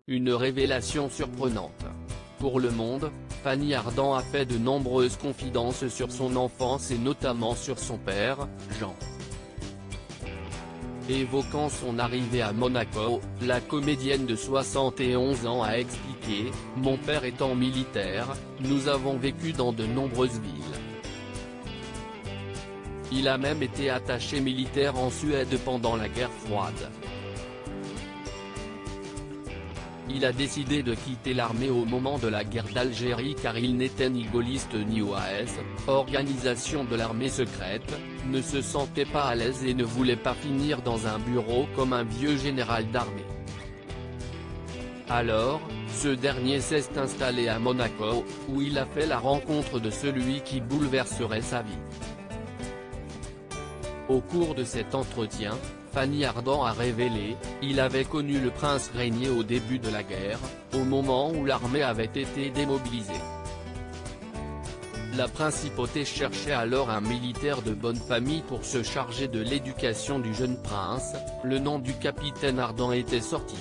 une révélation surprenante. Pour Le Monde, Fanny Ardant a fait de nombreuses confidences sur son enfance et notamment sur son père, Jean. Évoquant son arrivée à Monaco, la comédienne de 71 ans a expliqué « Mon père étant militaire, nous avons vécu dans de nombreuses villes. Il a même été attaché militaire en Suède pendant la guerre froide. Il a décidé de quitter l'armée au moment de la guerre d'Algérie car il n'était ni gaulliste ni OAS, organisation de l'armée secrète, ne se sentait pas à l'aise et ne voulait pas finir dans un bureau comme un vieux général d'armée. Alors, ce dernier s'est installé à Monaco, où il a fait la rencontre de celui qui bouleverserait sa vie. Au cours de cet entretien, Fanny Ardant a révélé, il avait connu le prince Régnier au début de la guerre, au moment où l'armée avait été démobilisée. La principauté cherchait alors un militaire de bonne famille pour se charger de l'éducation du jeune prince, le nom du capitaine Ardant était sorti.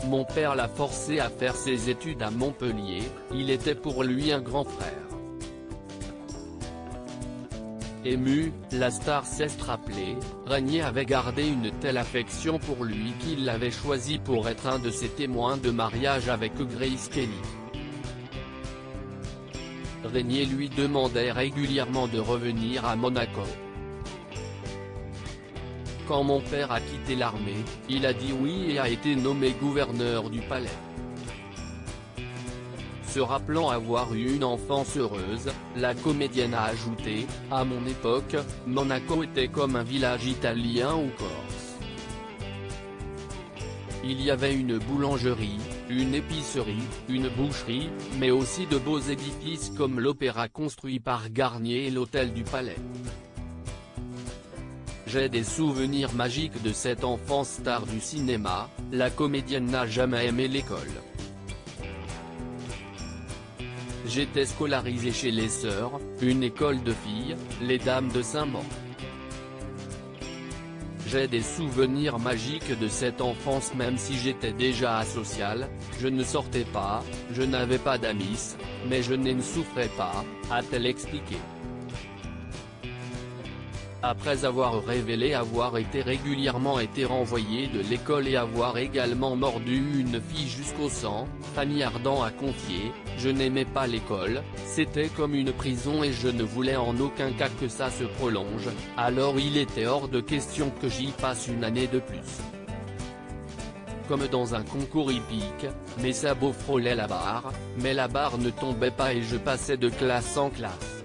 Mon père l'a forcé à faire ses études à Montpellier, il était pour lui un grand frère. Ému, la star s'est rappelé, Régnier avait gardé une telle affection pour lui qu'il l'avait choisi pour être un de ses témoins de mariage avec Grace Kelly. Régnier lui demandait régulièrement de revenir à Monaco. Quand mon père a quitté l'armée, il a dit oui et a été nommé gouverneur du palais. Se rappelant avoir eu une enfance heureuse, la comédienne a ajouté « À mon époque, Monaco était comme un village italien ou corse. Il y avait une boulangerie, une épicerie, une boucherie, mais aussi de beaux édifices comme l'opéra construit par Garnier et l'hôtel du Palais. J'ai des souvenirs magiques de cette enfance star du cinéma, la comédienne n'a jamais aimé l'école. J'étais scolarisée chez les Sœurs, une école de filles, les Dames de Saint-Maur. J'ai des souvenirs magiques de cette enfance même si j'étais déjà asociale, je ne sortais pas, je n'avais pas d'amis, mais je ne souffrais pas, a-t-elle expliqué. Après avoir révélé avoir été régulièrement été renvoyée de l'école et avoir également mordu une fille jusqu'au sang, Fanny Ardant a confié « Je n'aimais pas l'école, c'était comme une prison et je ne voulais en aucun cas que ça se prolonge, alors il était hors de question que j'y passe une année de plus. Comme dans un concours hippique, mes sabots frôlaient la barre, mais la barre ne tombait pas et je passais de classe en classe.